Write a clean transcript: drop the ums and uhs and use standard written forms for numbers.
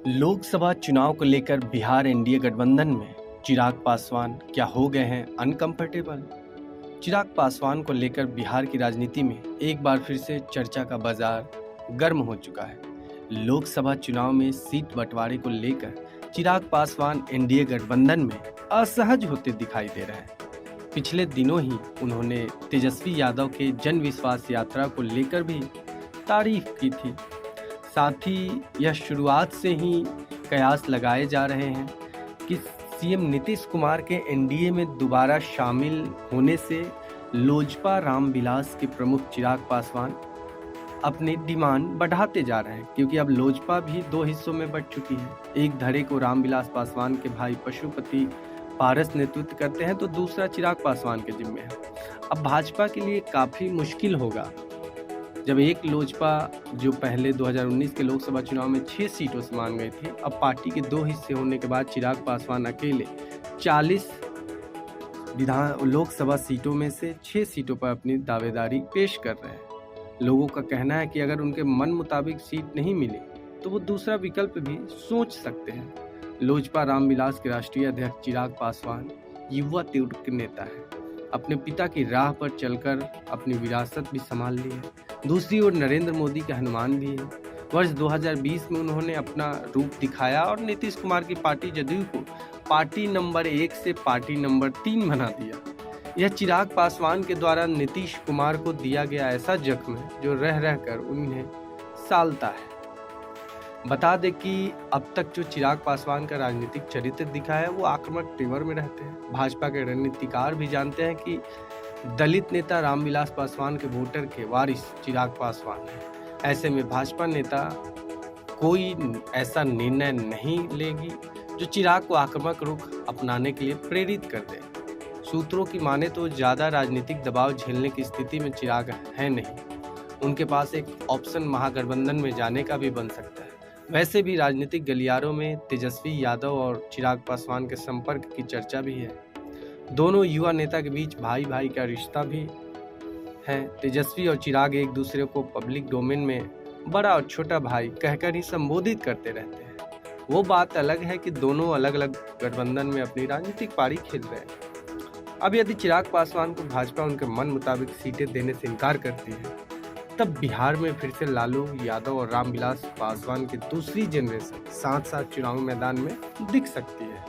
लोकसभा चुनाव को लेकर बिहार एनडीए गठबंधन में चिराग पासवान क्या हो गए हैं अनकंफर्टेबल। चिराग पासवान को लेकर बिहार की राजनीति में एक बार फिर से चर्चा का बाजार गर्म हो चुका है। लोकसभा चुनाव में सीट बंटवारे को लेकर चिराग पासवान एनडीए गठबंधन में असहज होते दिखाई दे रहे हैं। पिछले दिनों ही उन्होंने तेजस्वी यादव के जन विश्वास यात्रा को लेकर भी तारीफ की थी। साथ ही यह शुरुआत से ही कयास लगाए जा रहे हैं कि सीएम नीतीश कुमार के एनडीए में दोबारा शामिल होने से लोजपा रामविलास के प्रमुख चिराग पासवान अपनी डिमांड बढ़ाते जा रहे हैं, क्योंकि अब लोजपा भी दो हिस्सों में बंट चुकी है। एक धड़े को रामविलास पासवान के भाई पशुपति पारस नेतृत्व करते हैं तो दूसरा चिराग पासवान के जिम्मे है। अब भाजपा के लिए काफ़ी मुश्किल होगा जब एक लोजपा जो पहले 2019 के लोकसभा चुनाव में 6 सीटों से मान गई थी, अब पार्टी के 2 हिस्से होने के बाद चिराग पासवान अकेले 40 लोकसभा सीटों में से 6 सीटों पर अपनी दावेदारी पेश कर रहे हैं। लोगों का कहना है कि अगर उनके मन मुताबिक सीट नहीं मिली तो वो दूसरा विकल्प भी सोच सकते हैं। लोजपा रामविलास के राष्ट्रीय अध्यक्ष चिराग पासवान युवा तीव्र के नेता है, अपने पिता की राह पर चलकर अपनी विरासत भी संभाल ली है। दूसरी ओर नरेंद्र मोदी के हनुमान भी है। वर्ष 2020 में उन्होंने अपना रूप दिखाया और नीतीश कुमार की पार्टी जदयू को पार्टी नंबर 1 से पार्टी नंबर 3 बना दिया। यह चिराग पासवान के द्वारा नीतीश कुमार को दिया गया ऐसा जख्म है जो रह रहकर उन्हें सालता है। बता दें कि अब तक जो चिराग पासवान का राजनीतिक चरित्र दिखा है वो आक्रामक तेवर में रहते हैं। भाजपा के रणनीतिकार भी जानते हैं कि दलित नेता रामविलास पासवान के वोटर के वारिस चिराग पासवान हैं। ऐसे में भाजपा नेता कोई ऐसा निर्णय नहीं लेगी जो चिराग को आक्रामक रुख अपनाने के लिए प्रेरित कर दे। सूत्रों की माने तो ज़्यादा राजनीतिक दबाव झेलने की स्थिति में चिराग है नहीं। उनके पास एक ऑप्शन महागठबंधन में जाने का भी बन सकता है। वैसे भी राजनीतिक गलियारों में तेजस्वी यादव और चिराग पासवान के संपर्क की चर्चा भी है। दोनों युवा नेता के बीच भाई भाई का रिश्ता भी है। तेजस्वी और चिराग एक दूसरे को पब्लिक डोमेन में बड़ा और छोटा भाई कहकर ही संबोधित करते रहते हैं। वो बात अलग है कि दोनों अलग अलग गठबंधन में अपनी राजनीतिक पारी खेल रहे हैं। अब यदि चिराग पासवान को भाजपा उनके मन मुताबिक सीटें देने से इनकार करती है तब बिहार में फिर से लालू यादव और रामविलास पासवान की दूसरी जनरेशन साथ साथ चुनावी मैदान में दिख सकती है।